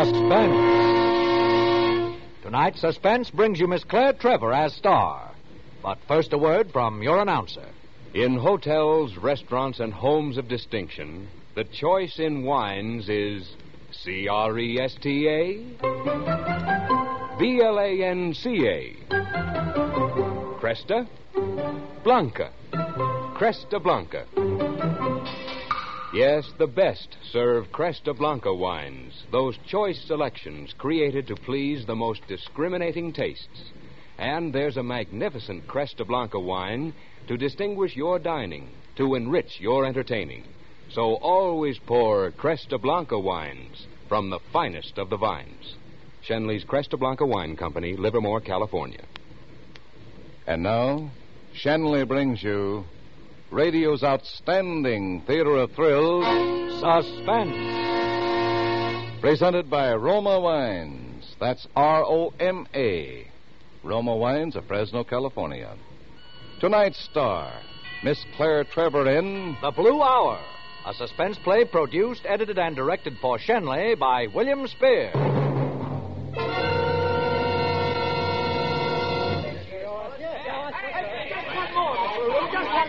Suspense. Tonight, Suspense brings you Miss Claire Trevor as star. But first, a word from your announcer. In hotels, restaurants, and homes of distinction, the choice in wines is Cresta, Blanca, Cresta, Blanca. Cresta Blanca. Yes, the best serve Cresta Blanca wines, those choice selections created to please the most discriminating tastes. And there's a magnificent Cresta Blanca wine to distinguish your dining, to enrich your entertaining. So always pour Cresta Blanca wines from the finest of the vines. Shenley's Cresta Blanca Wine Company, Livermore, California. And now, Shenley brings you radio's outstanding theater of thrills, Suspense. Presented by Roma Wines. That's Roma. Roma Wines of Fresno, California. Tonight's star, Miss Claire Trevor in The Blue Hour, a suspense play produced, edited, and directed for Shenley by William Spear.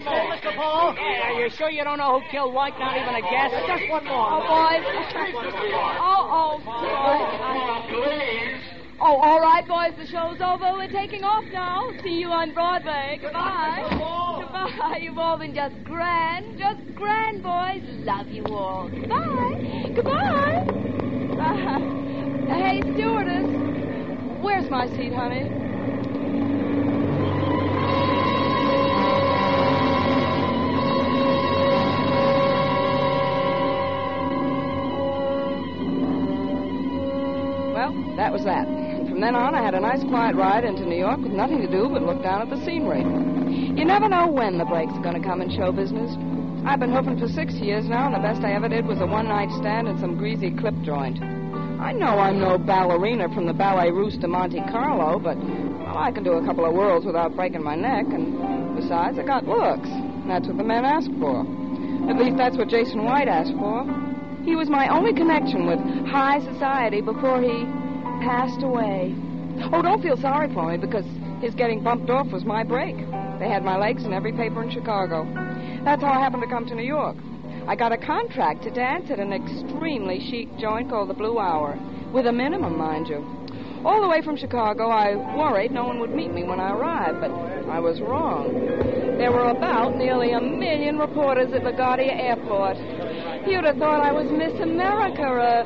Mr. Paul? Hey, are you sure you don't know who killed White? Not even a guess? Just one more. Oh, boys. Oh, all right, boys. The show's over. We're taking off now. See you on Broadway. Goodbye. Goodbye. You've all been just grand. Just grand, boys. Love you all. Goodbye. Goodbye. Hey, stewardess. Where's my seat, honey? Well, that was that. And from then on, I had a nice quiet ride into New York with nothing to do but look down at the scenery. You never know when the breaks are going to come in show business. I've been hoofing for 6 years now, and the best I ever did was a one-night stand in some greasy clip joint. I know I'm no ballerina from the Ballet Russe de Monte Carlo, but, well, I can do a couple of whirls without breaking my neck, and besides, I got looks. That's what the men ask for. At least that's what Jason White asked for. He was my only connection with high society before he passed away. Oh, don't feel sorry for me, because his getting bumped off was my break. They had my legs in every paper in Chicago. That's how I happened to come to New York. I got a contract to dance at an extremely chic joint called the Blue Hour, with a minimum, mind you. All the way from Chicago, I worried no one would meet me when I arrived, but I was wrong. There were about nearly 1 million reporters at LaGuardia Airport. You'd have thought I was Miss America or a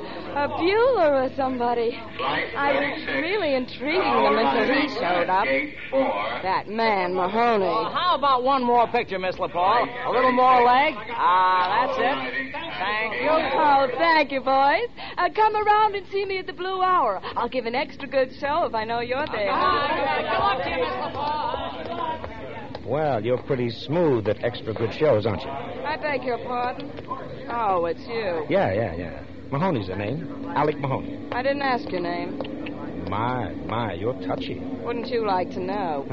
Bueller or somebody. I was really intriguing them until he showed up. That man, Mahoney. Well, how about one more picture, Miss LaPaul? A little more leg? That's it. Thank you. Oh, thank you, boys. Come around and see me at the Blue Hour. I'll give an extra good show if I know you're there. Go up to you, Miss LaPaul. Well, you're pretty smooth at extra good shows, aren't you? I beg your pardon? Oh, it's you. Yeah. Mahoney's the name. Alec Mahoney. I didn't ask your name. My, you're touchy. Wouldn't you like to know?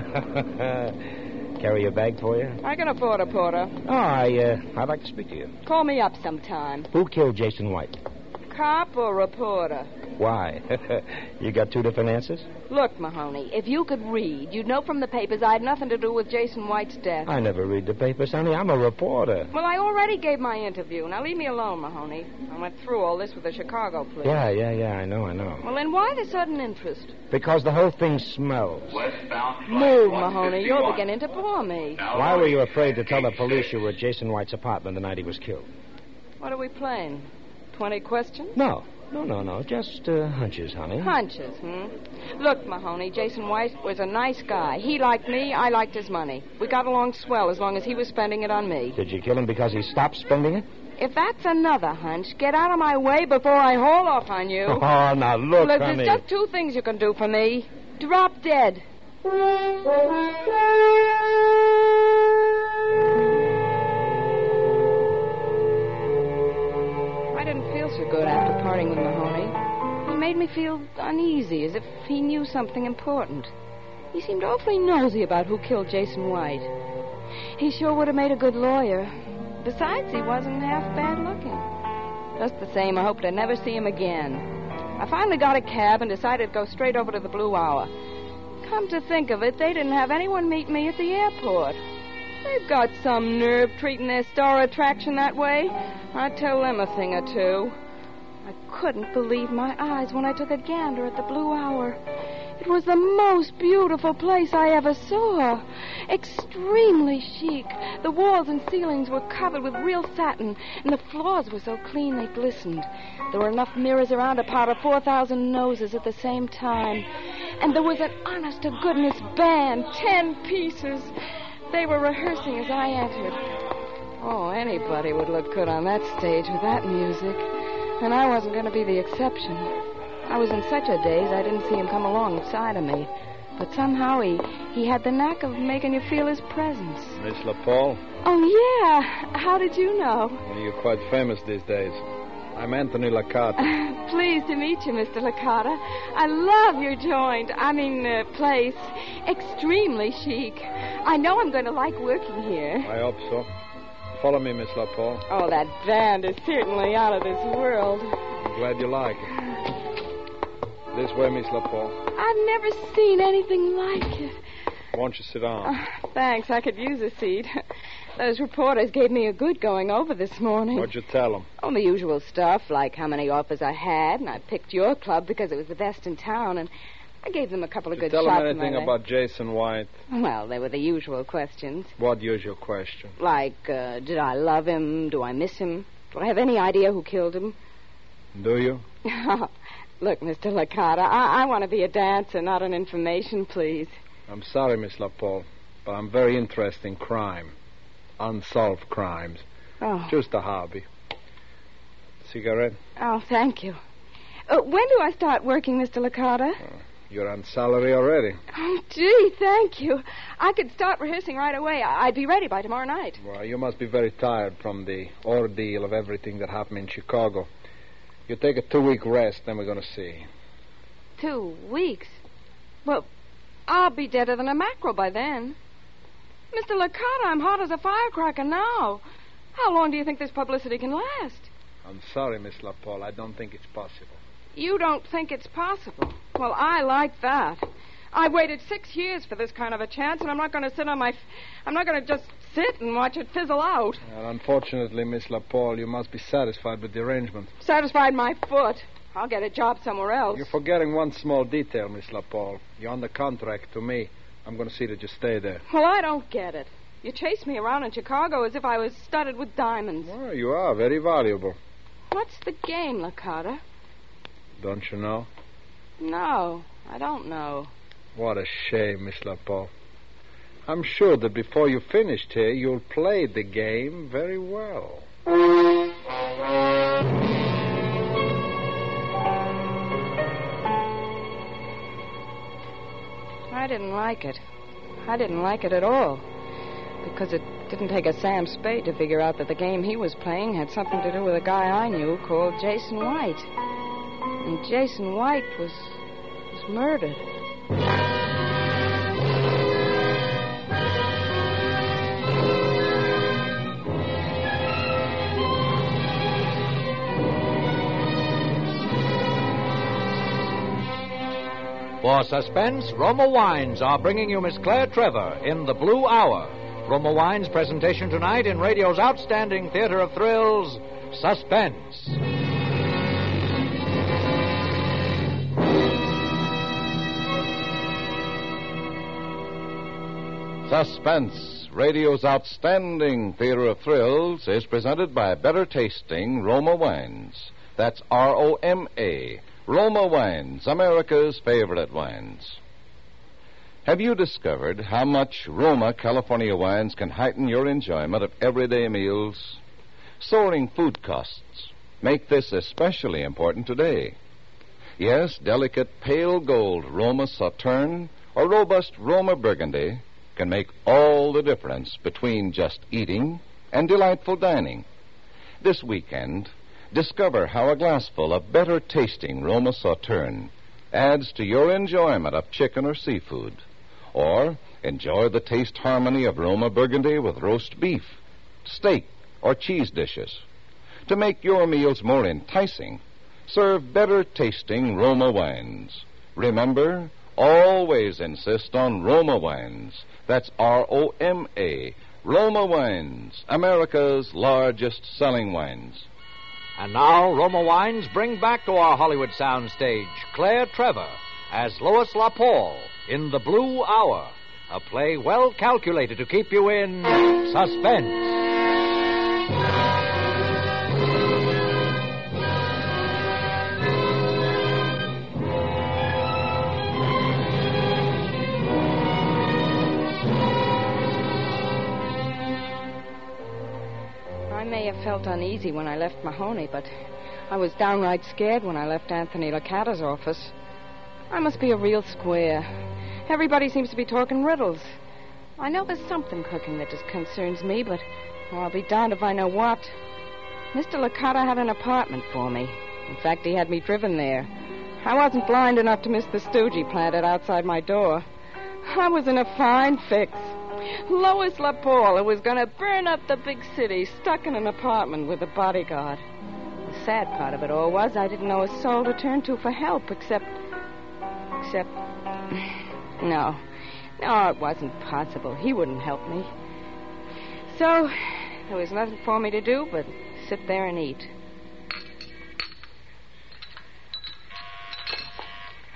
Carry your bag for you? I can afford a porter. Oh, I'd like to speak to you. Call me up sometime. Who killed Jason White? Cop or reporter? Why? You got two different answers? Look, Mahoney, if you could read, you'd know from the papers I had nothing to do with Jason White's death. I never read the papers, honey. I'm a reporter. Well, I already gave my interview. Now leave me alone, Mahoney. I went through all this with the Chicago police. Yeah, I know. Well, then why the sudden interest? Because the whole thing smells. Move, Mahoney. You're beginning to bore me. Why were you afraid to tell the police you were at Jason White's apartment the night he was killed? What are we playing? 20 questions? No. Just hunches, honey. Hunches, Look, Mahoney, Jason White was a nice guy. He liked me, I liked his money. We got along swell as long as he was spending it on me. Did you kill him because he stopped spending it? If that's another hunch, get out of my way before I haul off on you. Oh, now look, Look, honey. there's just two things you can do for me. Drop dead. I didn't feel so good after parting with Mahoney. He made me feel uneasy, as if he knew something important. He seemed awfully nosy about who killed Jason White. He sure would have made a good lawyer. Besides, he wasn't half bad looking. Just the same, I hoped I'd never see him again. I finally got a cab and decided to go straight over to the Blue Hour. Come to think of it, they didn't have anyone meet me at the airport. They've got some nerve treating their star attraction that way. I'd tell them a thing or two. I couldn't believe my eyes when I took a gander at the Blue Hour. It was the most beautiful place I ever saw. Extremely chic. The walls and ceilings were covered with real satin, and the floors were so clean they glistened. There were enough mirrors around to powder 4,000 noses at the same time. And there was an honest-to-goodness band, 10 pieces. They were rehearsing as I entered. Oh, anybody would look good on that stage with that music. And I wasn't going to be the exception. I was in such a daze I didn't see him come alongside of me. But somehow he had the knack of making you feel his presence. Miss LaPaul? Oh, yeah. How did you know? Well, you're quite famous these days. I'm Anthony Licata. Pleased to meet you, Mr. Licata. I love your joint. Place. Extremely chic. I know I'm going to like working here. I hope so. Follow me, Miss LaPaul. Oh, that band is certainly out of this world. I'm glad you like it. This way, Miss LaPaul. I've never seen anything like it. Won't you sit down? Thanks. I could use a seat. Those reporters gave me a good going over this morning. What'd you tell them? Oh, the usual stuff, like how many offers I had, and I picked your club because it was the best in town, and I gave them a couple of good shots. Did you tell them anything about Jason White? Well, they were the usual questions. What usual question? Like, did I love him? Do I miss him? Do I have any idea who killed him? Do you? Look, Mr. Licata, I want to be a dancer, not an information, please. I'm sorry, Miss LaPaul, but I'm very interested in crime. Unsolved crimes. Oh. Just a hobby. Cigarette? Oh, thank you. When do I start working, Mr. Licata? You're on salary already. Oh, gee, thank you. I could start rehearsing right away. I'd be ready by tomorrow night. Well, you must be very tired from the ordeal of everything that happened in Chicago. You take a 2-week rest, then we're going to see. 2 weeks? Well, I'll be deader than a mackerel by then. Mr. Licata, I'm hot as a firecracker now. How long do you think this publicity can last? I'm sorry, Miss LaPaul. I don't think it's possible. You don't think it's possible? Well, I like that. I waited 6 years for this kind of a chance, and I'm not going to sit on my... I'm not going to just sit and watch it fizzle out. Well, unfortunately, Miss LaPaul, you must be satisfied with the arrangement. Satisfied my foot. I'll get a job somewhere else. You're forgetting one small detail, Miss LaPaul. You're under contract to me. I'm going to see that you stay there. Well, I don't get it. You chased me around in Chicago as if I was studded with diamonds. Well, you are very valuable. What's the game, Licata? Don't you know? No, I don't know. What a shame, Miss LaPaul. I'm sure that before you finished here, you'll play the game very well. I didn't like it. I didn't like it at all. Because it didn't take a Sam Spade to figure out that the game he was playing had something to do with a guy I knew called Jason White. And Jason White was murdered. For Suspense, Roma Wines are bringing you Miss Claire Trevor in The Blue Hour. Roma Wines' presentation tonight in radio's outstanding theater of thrills, Suspense. Suspense, radio's outstanding theater of thrills, is presented by better tasting Roma Wines. That's R-O-M-A. Roma Wines, America's favorite wines. Have you discovered how much Roma California wines can heighten your enjoyment of everyday meals? Soaring food costs make this especially important today. Yes, delicate pale gold Roma Sauterne or robust Roma Burgundy can make all the difference between just eating and delightful dining. This weekend, discover how a glassful of better-tasting Roma Sauterne adds to your enjoyment of chicken or seafood. Or enjoy the taste harmony of Roma Burgundy with roast beef, steak, or cheese dishes. To make your meals more enticing, serve better tasting Roma wines. Remember, always insist on Roma wines. That's Roma. Roma Wines, America's largest selling wines. And now, Roma Wines bring back to our Hollywood soundstage Claire Trevor as Lois LaPaul in The Blue Hour, a play well calculated to keep you in suspense. I may have felt uneasy when I left Mahoney, but I was downright scared when I left Anthony Licata's office. I must be a real square. Everybody seems to be talking riddles. I know there's something cooking that just concerns me, but I'll be darned if I know what. Mr. Licata had an apartment for me. In fact, he had me driven there. I wasn't blind enough to miss the stooge he planted outside my door. I was in a fine fix. Lois LaPaul, who was going to burn up the big city, stuck in an apartment with a bodyguard. The sad part of it all was I didn't know a soul to turn to for help, except... No, it wasn't possible. He wouldn't help me. So, there was nothing for me to do but sit there and eat.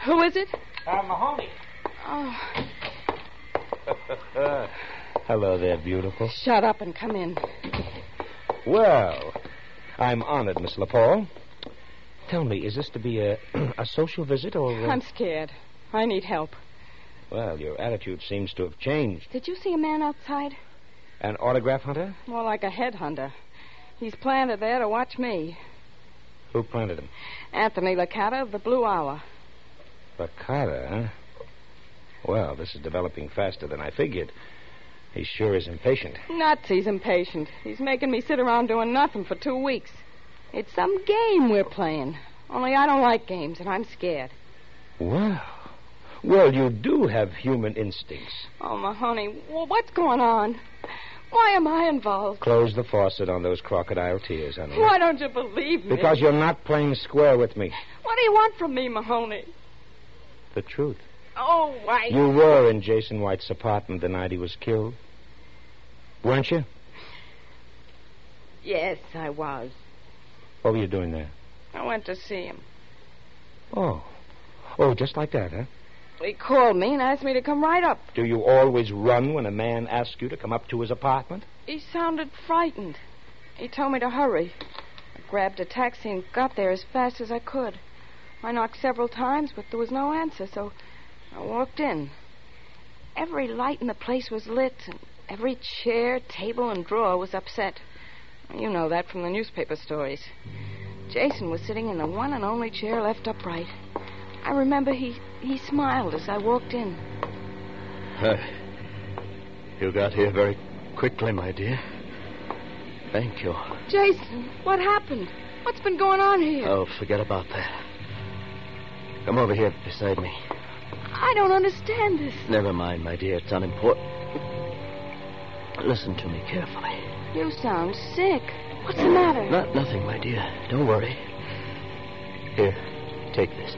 Who is it? Mahoney. Oh. Hello there, beautiful. Shut up and come in. Well, I'm honored, Miss LaPaul. Tell me, is this to be a social visit or... I'm scared. I need help. Well, your attitude seems to have changed. Did you see a man outside? An autograph hunter? More like a headhunter. He's planted there to watch me. Who planted him? Anthony Licata of the Blue Hour. Licata, huh? Well, this is developing faster than I figured. He sure is impatient. Nuts, he's impatient. He's making me sit around doing nothing for 2 weeks. It's some game we're playing. Only I don't like games, and I'm scared. Well, you do have human instincts. Oh, Mahoney, well, what's going on? Why am I involved? Close the faucet on those crocodile tears, honey. Why don't you believe me? Because you're not playing square with me. What do you want from me, Mahoney? The truth. Oh, why... You were in Jason White's apartment the night he was killed. Weren't you? Yes, I was. What were you doing there? I went to see him. Oh, just like that, huh? He called me and asked me to come right up. Do you always run when a man asks you to come up to his apartment? He sounded frightened. He told me to hurry. I grabbed a taxi and got there as fast as I could. I knocked several times, but there was no answer, so I walked in. Every light in the place was lit, and every chair, table, and drawer was upset. You know that from the newspaper stories. Jason was sitting in the one and only chair left upright. I remember he smiled as I walked in. You got here very quickly, my dear. Thank you. Jason, what happened? What's been going on here? Oh, forget about that. Come over here beside me. I don't understand this. Never mind, my dear. It's unimportant. Listen to me carefully. You sound sick. What's the matter? Nothing, my dear. Don't worry. Here, take this.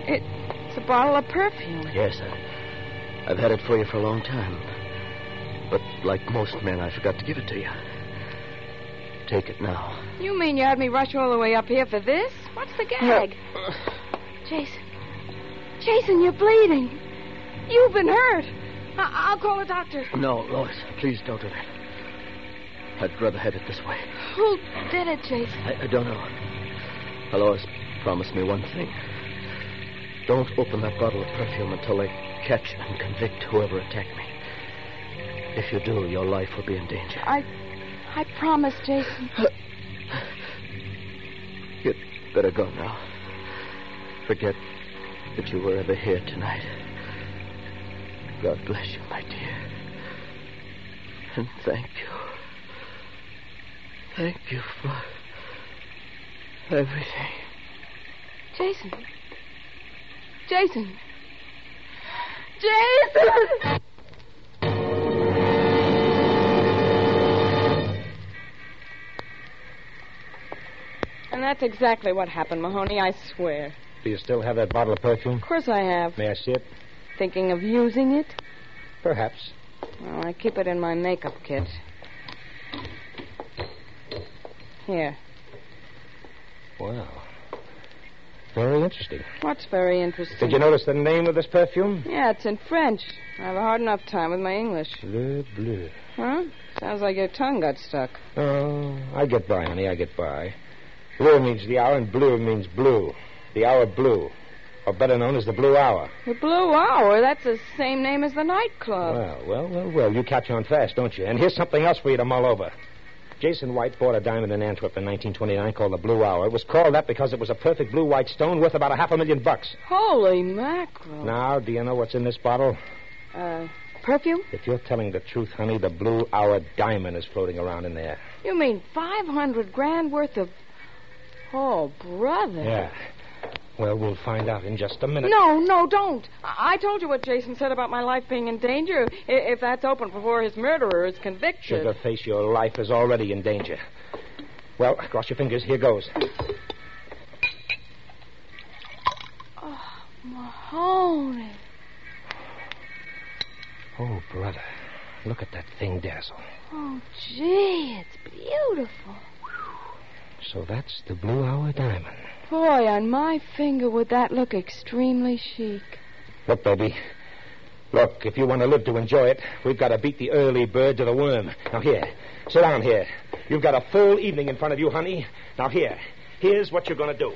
It's a bottle of perfume. Yes, I've had it for you for a long time. But like most men, I forgot to give it to you. Take it now. You mean you had me rush all the way up here for this? What's the gag? Jason, you're bleeding. You've been hurt. I'll call a doctor. No, Lois, please don't do that. I'd rather have it this way. Who did it, Jason? I don't know. Lois, promise me one thing. Don't open that bottle of perfume until they catch and convict whoever attacked me. If you do, your life will be in danger. I promise, Jason. You'd better go now. Forget that you were ever here tonight. God bless you, my dear. And thank you. Thank you for everything. Jason! Jason! Jason! And that's exactly what happened, Mahoney, I swear. Do you still have that bottle of perfume? Of course I have. May I see it? Thinking of using it? Perhaps. Well, I keep it in my makeup kit. Here. Wow. Very interesting. What's very interesting? Did you notice the name of this perfume? Yeah, it's in French. I have a hard enough time with my English. Le Bleu. Huh? Sounds like your tongue got stuck. Oh, I get by, honey, I get by. Bleu means the hour, and blue means blue. The hour blue. Or better known as the Blue Hour. The Blue Hour? That's the same name as the nightclub. Well. You catch on fast, don't you? And here's something else for you to mull over. Jason White bought a diamond in Antwerp in 1929 called the Blue Hour. It was called that because it was a perfect blue-white stone worth about $500,000. Holy mackerel. Now, do you know what's in this bottle? Perfume? If you're telling the truth, honey, the Blue Hour diamond is floating around in there. You mean $500,000 worth of... Oh, brother. Yeah. Well, we'll find out in just a minute. No, don't. I told you what Jason said about my life being in danger. If that's open before his murderer is convicted. Sugarface, your life is already in danger. Well, cross your fingers. Here goes. Oh, Mahoney. Oh, brother. Look at that thing dazzle. Oh, gee, it's beautiful. So that's the Blue Hour diamond. Boy, on my finger would that look extremely chic. Look, baby. Look, if you want to live to enjoy it, we've got to beat the early bird to the worm. Now, here. Sit down here. You've got a full evening in front of you, honey. Now, here's what you're going to do.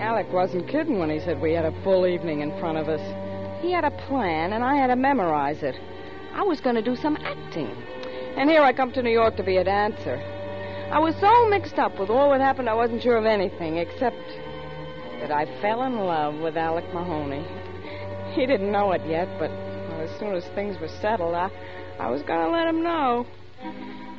Alec wasn't kidding when he said we had a full evening in front of us. He had a plan, and I had to memorize it. I was going to do some acting. And here I come to New York to be a dancer. I was so mixed up with all that happened, I wasn't sure of anything, except that I fell in love with Alec Mahoney. He didn't know it yet, but as soon as things were settled, I was going to let him know.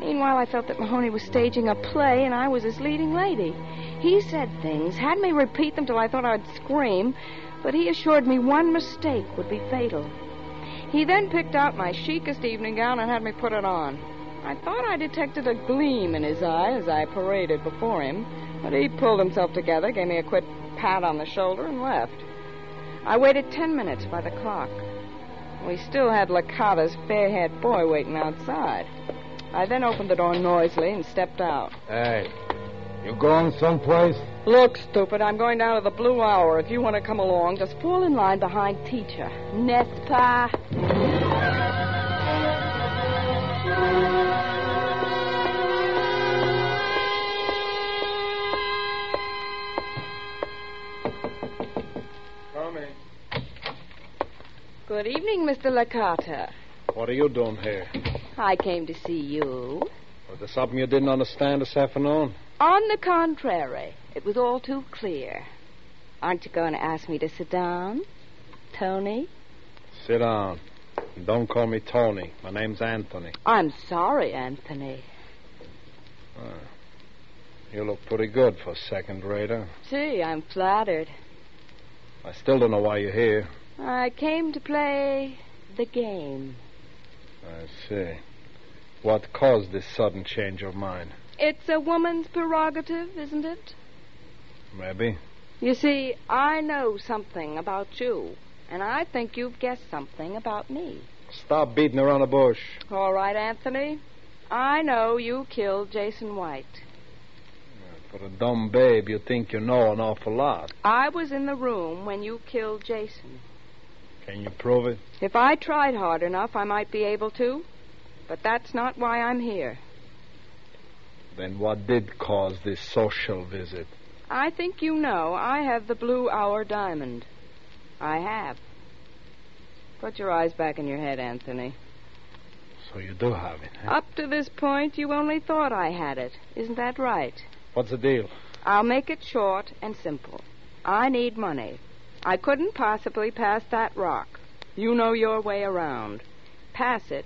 Meanwhile, I felt that Mahoney was staging a play, and I was his leading lady. He said things, had me repeat them till I thought I'd scream, but he assured me one mistake would be fatal. He then picked out my chicest evening gown and had me put it on. I thought I detected a gleam in his eye as I paraded before him, but he pulled himself together, gave me a quick pat on the shoulder, and left. I waited 10 minutes by the clock. We still had Licata's fair-haired boy waiting outside. I then opened the door noisily and stepped out. Hey, you going someplace? Look, stupid, I'm going down to the Blue Hour. If you want to come along, just fall in line behind teacher. N'est-ce pas? Coming. Good evening, Mr. Licata. What are you doing here? I came to see you. Was there something you didn't understand this afternoon? On the contrary, it was all too clear. Aren't you going to ask me to sit down, Tony? Sit down. And don't call me Tony. My name's Anthony. I'm sorry, Anthony. You look pretty good for a second-rater. Gee, I'm flattered. I still don't know why you're here. I came to play the game. I see. What caused this sudden change of mind? It's a woman's prerogative, isn't it? Maybe. You see, I know something about you, and I think you've guessed something about me. Stop beating around the bush. All right, Anthony. I know you killed Jason White. For a dumb babe, you think you know an awful lot. I was in the room when you killed Jason. Can you prove it? If I tried hard enough, I might be able to. But that's not why I'm here. Then what did cause this social visit? I think you know I have the Blue Hour diamond. I have. Put your eyes back in your head, Anthony. So you do have it, huh? Up to this point, you only thought I had it. Isn't that right? What's the deal? I'll make it short and simple. I need money. I couldn't possibly pass that rock. You know your way around. Pass it,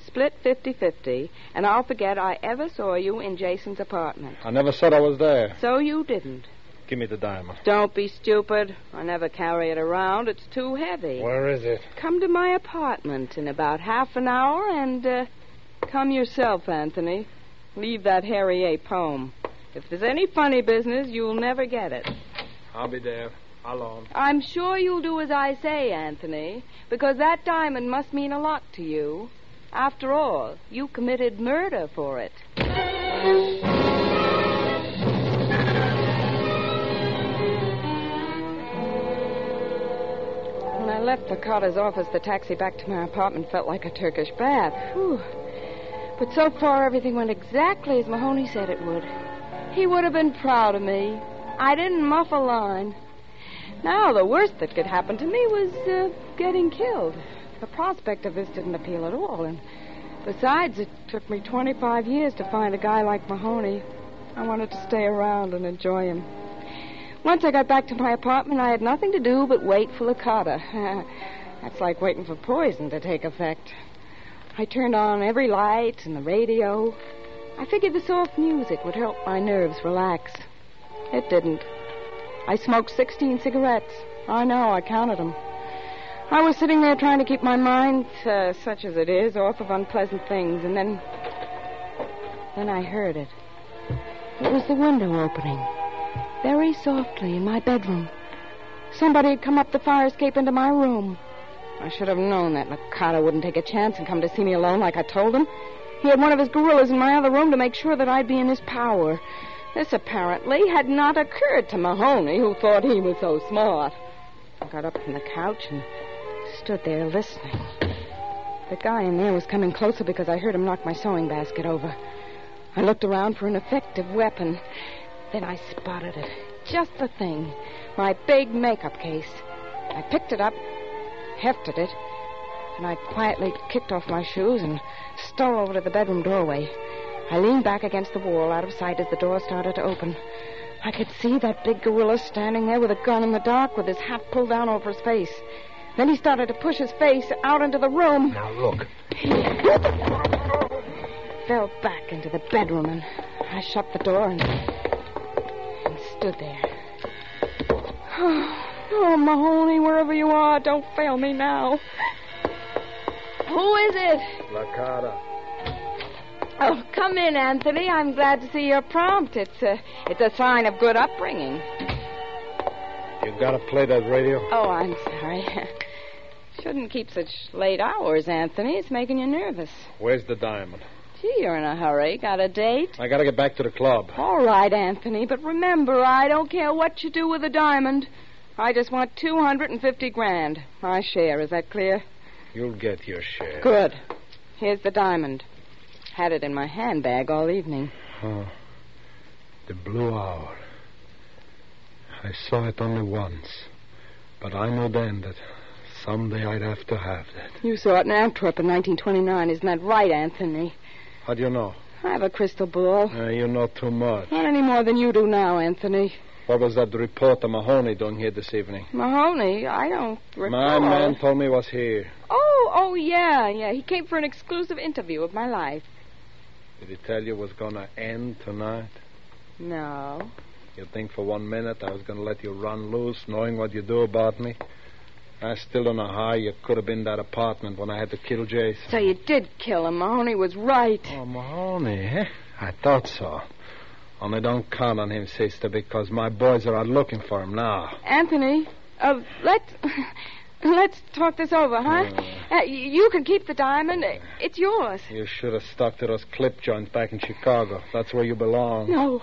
split 50-50, and I'll forget I ever saw you in Jason's apartment. I never said I was there. So you didn't. Give me the diamond. Don't be stupid. I never carry it around. It's too heavy. Where is it? Come to my apartment in about half an hour and come yourself, Anthony. Leave that Harry A. poem. If there's any funny business, you'll never get it. I'll be there. Alone. I'm sure you'll do as I say, Anthony, because that diamond must mean a lot to you. After all, you committed murder for it. When I left the Carter's office, the taxi back to my apartment felt like a Turkish bath. Whew. But so far, everything went exactly as Mahoney said it would. He would have been proud of me. I didn't muff a line. Now, the worst that could happen to me was getting killed. The prospect of this didn't appeal at all. And besides, it took me 25 years to find a guy like Mahoney. I wanted to stay around and enjoy him. Once I got back to my apartment, I had nothing to do but wait for the Carter. That's like waiting for poison to take effect. I turned on every light and the radio. I figured the soft music would help my nerves relax. It didn't. I smoked 16 cigarettes. I know, I counted them. I was sitting there trying to keep my mind, such as it is, off of unpleasant things, and then I heard it. It was the window opening, very softly in my bedroom. Somebody had come up the fire escape into my room. I should have known that Nakata wouldn't take a chance and come to see me alone like I told him. He had one of his gorillas in my other room to make sure that I'd be in his power. This apparently had not occurred to Mahoney, who thought he was so smart. I got up from the couch and stood there listening. The guy in there was coming closer because I heard him knock my sewing basket over. I looked around for an effective weapon. Then I spotted it. Just the thing. My big makeup case. I picked it up, hefted it, and I quietly kicked off my shoes and stole over to the bedroom doorway. I leaned back against the wall out of sight as the door started to open. I could see that big gorilla standing there with a gun in the dark with his hat pulled down over his face. Then he started to push his face out into the room. Now, look. He fell back into the bedroom, and I shut the door and stood there. Oh, Mahoney, wherever you are, don't fail me now. Who is it? Nakata. Oh, come in, Anthony. I'm glad to see you're prompt. It's a sign of good upbringing. You gotta play that radio? Oh, I'm sorry. Shouldn't keep such late hours, Anthony. It's making you nervous. Where's the diamond? Gee, you're in a hurry. Got a date? I gotta get back to the club. All right, Anthony, but remember, I don't care what you do with the diamond. I just want $250,000. My share, is that clear? You'll get your share. Good. Here's the diamond. Had it in my handbag all evening. Oh, the blue hour. I saw it only once, but I knew then that someday I'd have to have that. You saw it in Antwerp in 1929, isn't that right, Anthony? How do you know? I have a crystal ball. You know too much. Not any more than you do now, Anthony. What was that reporter Mahoney doing here this evening? Mahoney? I don't My recall. man told me he was here. Oh, yeah. He came for an exclusive interview of my life. Did he tell you it was going to end tonight? No. You think for 1 minute I was going to let you run loose, knowing what you do about me? I still don't know how you could have been in that apartment when I had to kill Jason. So you did kill him. Mahoney was right. Oh, Mahoney, eh? I thought so. Only don't count on him, sister, because my boys are out looking for him now. Anthony, let's talk this over, huh? You can keep the diamond. It's yours. You should have stuck to those clip joints back in Chicago. That's where you belong. No.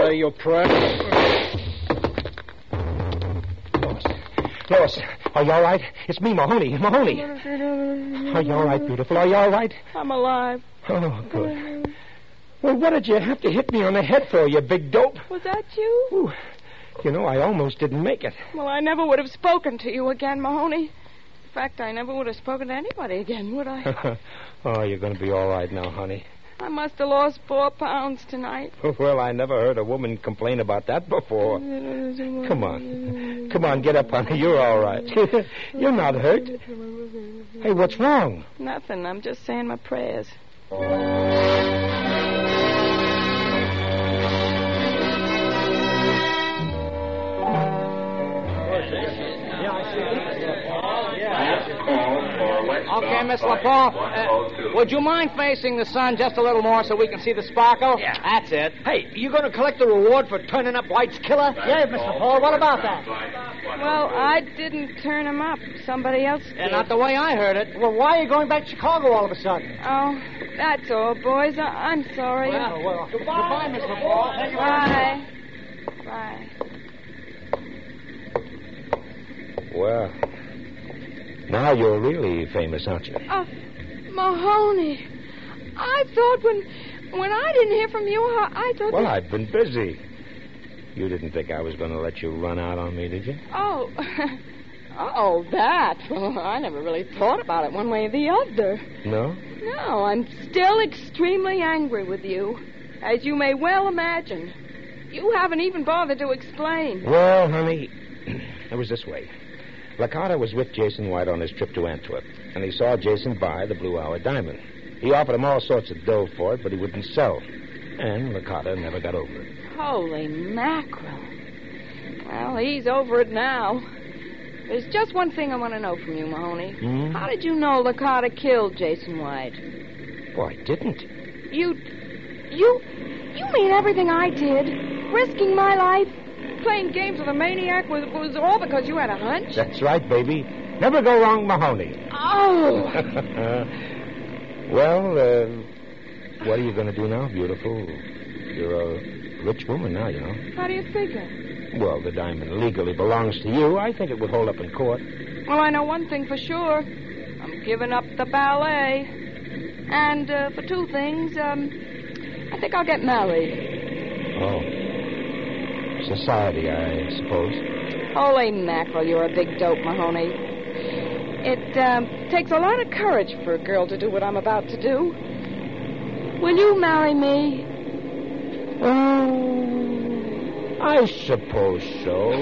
Say your prayers. Lois, are you all right? It's me, Mahoney. Are you all right, beautiful? Are you all right? I'm alive. Oh, good. Well, what did you have to hit me on the head for, you big dope? Was that you? Ooh, you know, I almost didn't make it. Well, I never would have spoken to you again, Mahoney. In fact, I never would have spoken to anybody again, would I? Oh, you're going to be all right now, honey. I must have lost 4 pounds tonight. Well, I never heard a woman complain about that before. Come on, get up, honey. You're all right. You're not hurt. Hey, what's wrong? Nothing. I'm just saying my prayers. Okay, Miss LaPaul, would you mind facing the sun just a little more so we can see the sparkle? Yeah. That's it. Hey, you going to collect the reward for turning up White's killer? Yeah, Mr. Paul, what about that? Well, I didn't turn him up. Somebody else did. Yeah, not the way I heard it. Well, why are you going back to Chicago all of a sudden? Oh, that's all, boys. I'm sorry. Well, goodbye, Miss LaPaul. Thank you very much. Bye. Well, now you're really famous, aren't you? Mahoney, I thought when I didn't hear from you, I thought... Well, I've been busy. You didn't think I was going to let you run out on me, did you? Oh, that. Well, I never really thought about it one way or the other. No? No, I'm still extremely angry with you, as you may well imagine. You haven't even bothered to explain. Well, honey, it was this way. Licata was with Jason White on his trip to Antwerp, and he saw Jason buy the Blue Hour diamond. He offered him all sorts of dough for it, but he wouldn't sell. And Licata never got over it. Holy mackerel. Well, he's over it now. There's just one thing I want to know from you, Mahoney. Hmm? How did you know Licata killed Jason White? Well, I didn't. You mean everything I did, risking my life, playing games with a maniac, was all because you had a hunch? That's right, baby. Never go wrong, Mahoney. Oh! Well, what are you going to do now, beautiful? You're a rich woman now, you know. How do you figure? Well, the diamond legally belongs to you. I think it would hold up in court. Well, I know one thing for sure. I'm giving up the ballet. And for two things, I think I'll get married. Oh. Society, I suppose. Holy mackerel, you're a big dope, Mahoney. It takes a lot of courage for a girl to do what I'm about to do. Will you marry me? I suppose so.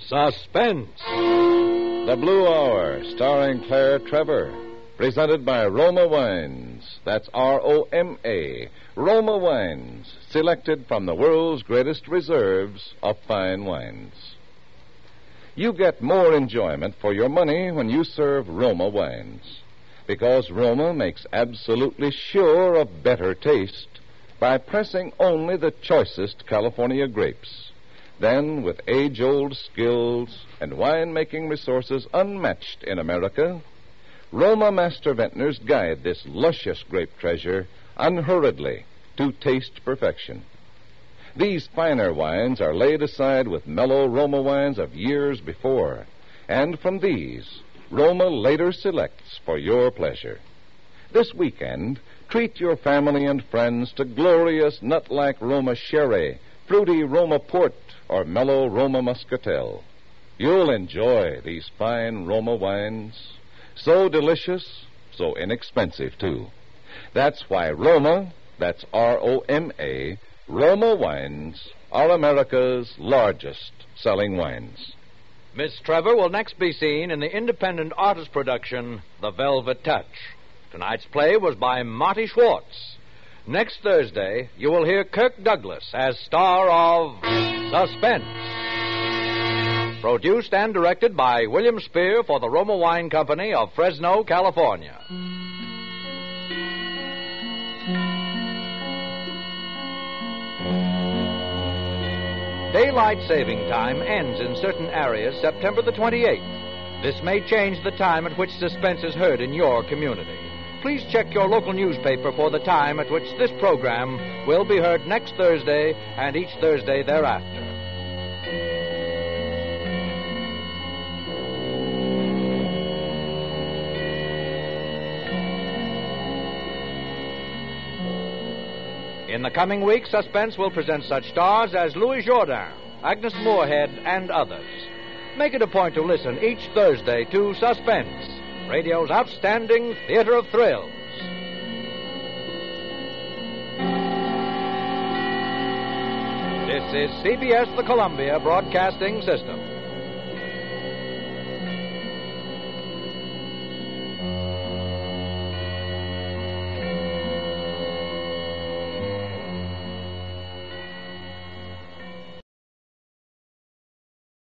Suspense. The Blue Hour, starring Claire Trevor. Presented by Roma Wines. That's R-O-M-A. Roma Wines. Selected from the world's greatest reserves of fine wines. You get more enjoyment for your money when you serve Roma Wines. Because Roma makes absolutely sure of better taste by pressing only the choicest California grapes. Then, with age-old skills and wine-making resources unmatched in America, Roma master vintners guide this luscious grape treasure unhurriedly to taste perfection. These finer wines are laid aside with mellow Roma wines of years before, and from these, Roma later selects for your pleasure. This weekend, treat your family and friends to glorious nut-like Roma sherry, fruity Roma port, or mellow Roma muscatel. You'll enjoy these fine Roma wines. So delicious, so inexpensive, too. That's why Roma, that's R-O-M-A, Roma wines are America's largest selling wines. Miss Trevor will next be seen in the independent artist production, The Velvet Touch. Tonight's play was by Marty Schwartz. Next Thursday, you will hear Kirk Douglas as star of Suspense. Produced and directed by William Spear for the Roma Wine Company of Fresno, California. Daylight saving time ends in certain areas September the 28th. This may change the time at which Suspense is heard in your community. Please check your local newspaper for the time at which this program will be heard next Thursday and each Thursday thereafter. In the coming week, Suspense will present such stars as Louis Jourdain, Agnes Moorehead, and others. Make it a point to listen each Thursday to Suspense, radio's outstanding theater of thrills. This is CBS, the Columbia Broadcasting System.